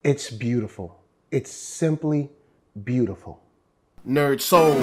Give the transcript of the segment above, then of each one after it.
It's beautiful. It's simply beautiful. NERDSoul.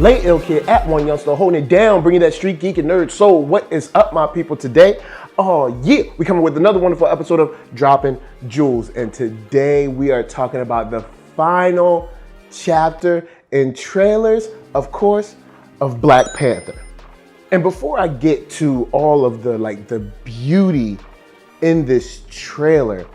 Late Ill Kid at OneYoungsta, holding it down, bringing that street geek and nerd soul. What is up, my people, today? Oh yeah, we coming with another wonderful episode of Dropping Jewels, and today we are talking about the final chapter and trailers, of course, of Black Panther. And before I get to all of the beauty in this trailer,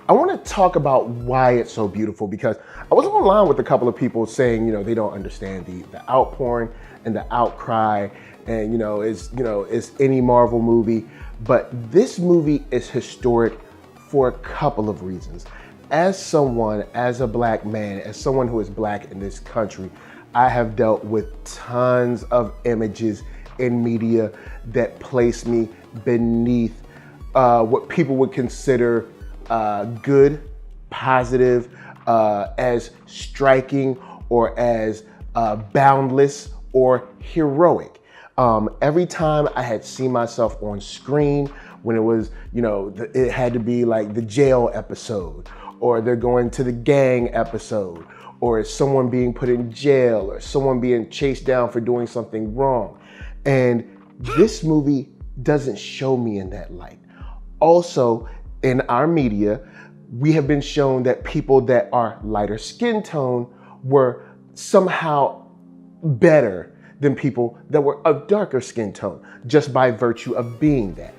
I want to talk about why it's so beautiful, because I was online with a couple of people saying, they don't understand the outpouring and the outcry, and it's any Marvel movie, but this movie is historic for a couple of reasons. As a black man, as someone who is black in this country, I have dealt with tons of images in media that place me beneath what people would consider good, positive, as striking, or as boundless or heroic. Every time I had seen myself on screen, when it was, it had to be like the jail episode, or they're going to the gang episode, or someone being put in jail, or someone being chased down for doing something wrong. And this movie doesn't show me in that light. Also, in our media, we have been shown that people that are lighter skin tone were somehow better than people that were of darker skin tone, just by virtue of being that.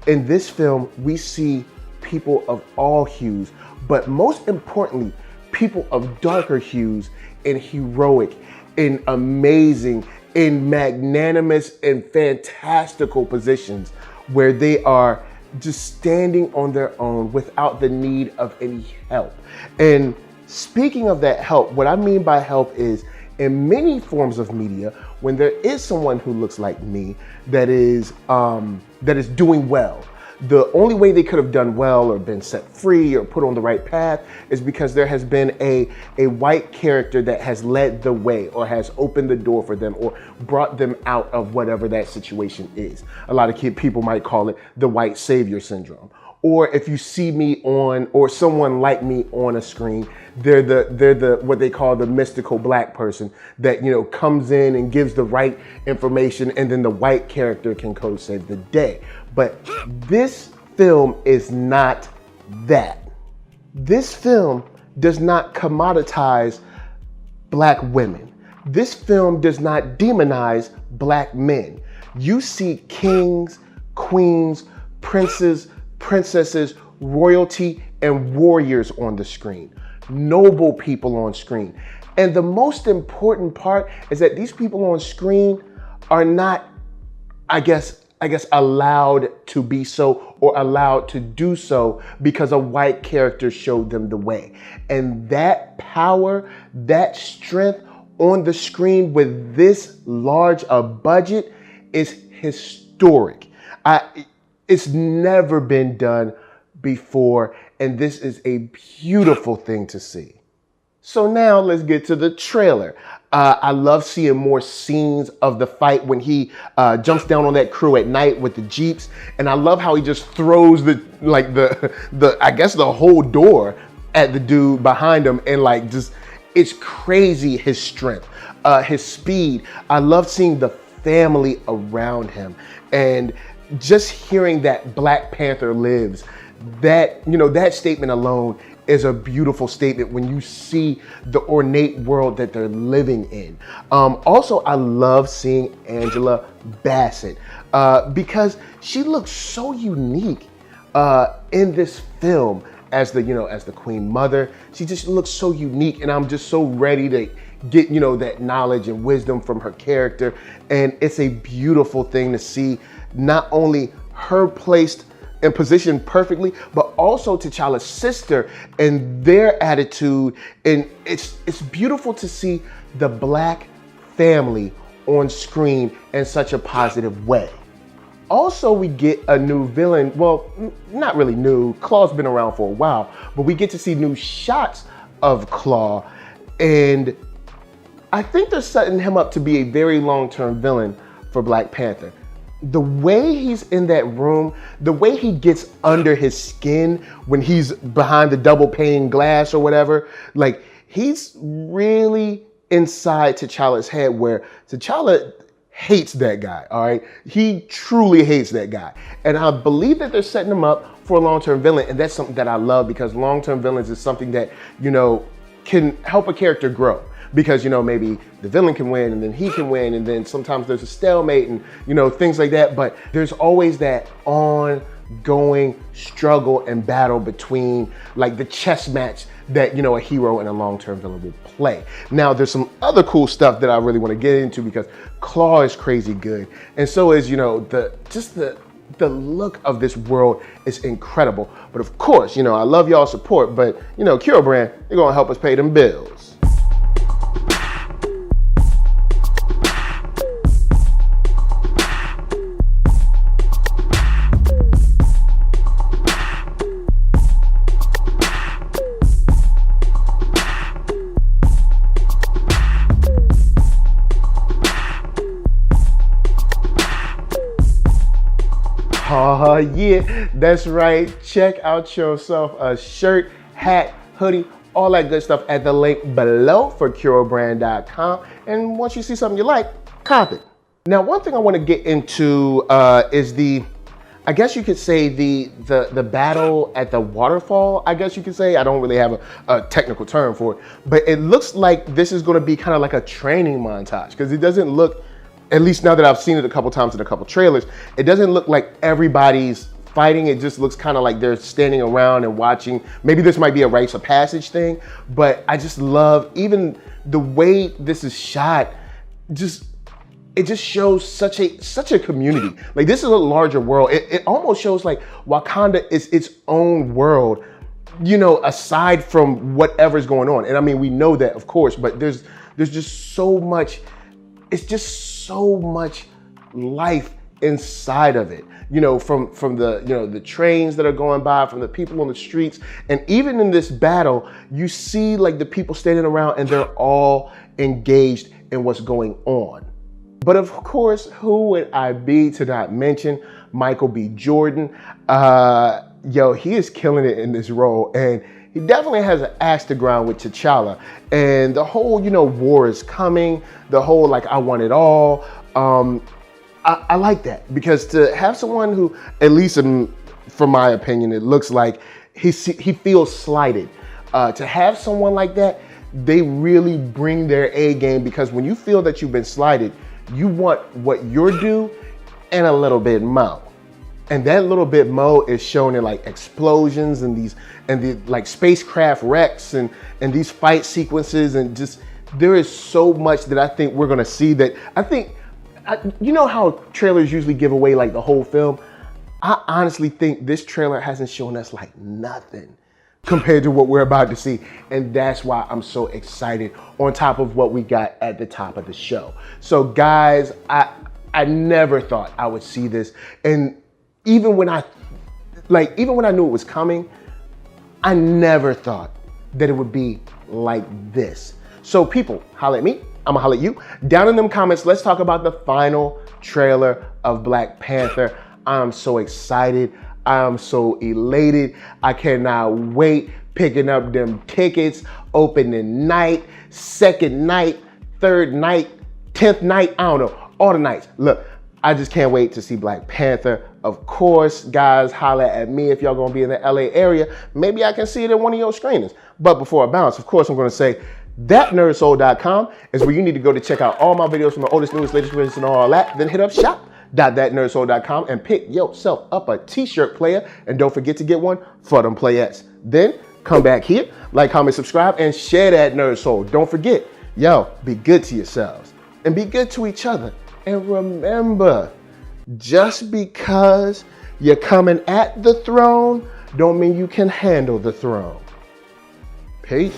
In this film, we see people of all hues, but most importantly, people of darker hues in heroic, in amazing, in magnanimous and fantastical positions where they are just standing on their own without the need of any help. And speaking of that help, what I mean by help is, in many forms of media, when there is someone who looks like me that is doing well, the only way they could have done well or been set free or put on the right path is because there has been a white character that has led the way, or has opened the door for them, or brought them out of whatever that situation is. A lot of people might call it the white savior syndrome. Or if you see me on, or someone like me on a screen, they're the what they call the mystical black person that comes in and gives the right information, and then the white character can go save the day. But this film is not that. This film does not commoditize black women. This film does not demonize black men. You see kings, queens, princes, princesses, royalty, and warriors on the screen. Noble people on screen. And the most important part is that these people on screen are not, I guess, allowed to be so, or allowed to do so because a white character showed them the way. And that power, that strength on the screen with this large a budget is historic. It's never been done before, and this is a beautiful thing to see. So now let's get to the trailer. I love seeing more scenes of the fight when he jumps down on that crew at night with the Jeeps, and I love how he just throws the whole door at the dude behind him, and it's crazy, his strength, his speed. I love seeing the family around him, and just hearing that Black Panther lives, that statement alone is a beautiful statement when you see the ornate world that they're living in. Also, I love seeing Angela Bassett because she looks so unique in this film as the Queen Mother. She just looks so unique, and I'm just so ready to get that knowledge and wisdom from her character. And it's a beautiful thing to see not only her placed and positioned perfectly, but also T'Challa's sister and their attitude. And it's beautiful to see the black family on screen in such a positive way. Also, we get a new villain. Well, not really new. Claw's been around for a while, but we get to see new shots of Claw. And I think they're setting him up to be a very long-term villain for Black Panther. The way he's in that room, the way he gets under his skin when he's behind the double pane glass or whatever, like he's really inside T'Challa's head where T'Challa hates that guy, all right? He truly hates that guy. And I believe that they're setting him up for a long-term villain, and that's something that I love because long-term villains is something that, you know, can help a character grow. Because, you know, maybe the villain can win and then he can win and then sometimes there's a stalemate and, you know, things like that. But there's always that ongoing struggle and battle between like the chess match that, you know, a hero and a long-term villain will play. Now, there's some other cool stuff that I really want to get into because Claw is crazy good. And so is, you know, the look of this world is incredible. But of course, you know, I love y'all's support, but, you know, KURO brand, they're going to help us pay them bills. Oh yeah, that's right. Check out yourself a shirt, hat, hoodie, all that good stuff at the link below for KURObrand.com. And once you see something you like, cop it. Now, one thing I want to get into is I guess you could say the battle at the waterfall, I guess you could say. I don't really have a technical term for it, but it looks like this is going to be kind of like a training montage because it doesn't look, at least now that I've seen it a couple times in a couple trailers, it doesn't look like everybody's fighting. It just looks kind of like they're standing around and watching. Maybe this might be a rites of passage thing, but I just love even the way this is shot. It just shows such a community. Like this is a larger world. It almost shows like Wakanda is its own world, you know, aside from whatever's going on. And I mean, we know that of course, but there's just so much, it's just so much life inside of it, you know, from the, you know, the trains that are going by, from the people on the streets. And even in this battle, you see like the people standing around and they're all engaged in what's going on. But of course, who would I be to not mention Michael B. Jordan? Yo, he is killing it in this role, and he definitely has an axe to grind with T'Challa. And the whole, you know, war is coming, the whole like I want it all. I like that because to have someone who, at least from my opinion, it looks like he feels slighted. To have someone like that, they really bring their A game because when you feel that you've been slighted, you want what you're due and a little bit more. And that little bit more is shown in like explosions and the like spacecraft wrecks and these fight sequences, and just there is so much that I think we're gonna see that I think, you know how trailers usually give away like the whole film? I honestly think this trailer hasn't shown us like nothing compared to what we're about to see. And that's why I'm so excited on top of what we got at the top of the show. So guys, I never thought I would see this. And even when I knew it was coming, I never thought that it would be like this. So people, holla at me, I'ma holla at you. Down in them comments, let's talk about the final trailer of Black Panther. I'm so excited. I'm so elated. I cannot wait. Picking up them tickets, opening night, second night, third night, 10th night, I don't know, all the nights. Look, I just can't wait to see Black Panther. Of course, guys, holla at me if y'all gonna be in the LA area. Maybe I can see it at one of your screenings. But before I bounce, of course, I'm gonna say ThatNERDSoul.com is where you need to go to check out all my videos from the oldest, newest, latest, greatest, and all that. Then hit up shop.ThatNERDSoul.com and pick yourself up a t-shirt player. And don't forget to get one for them playettes. Then come back here, like, comment, subscribe, and share that Nerd Soul. Don't forget, yo, be good to yourselves and be good to each other. And remember, just because you're coming at the throne, don't mean you can handle the throne. Peace.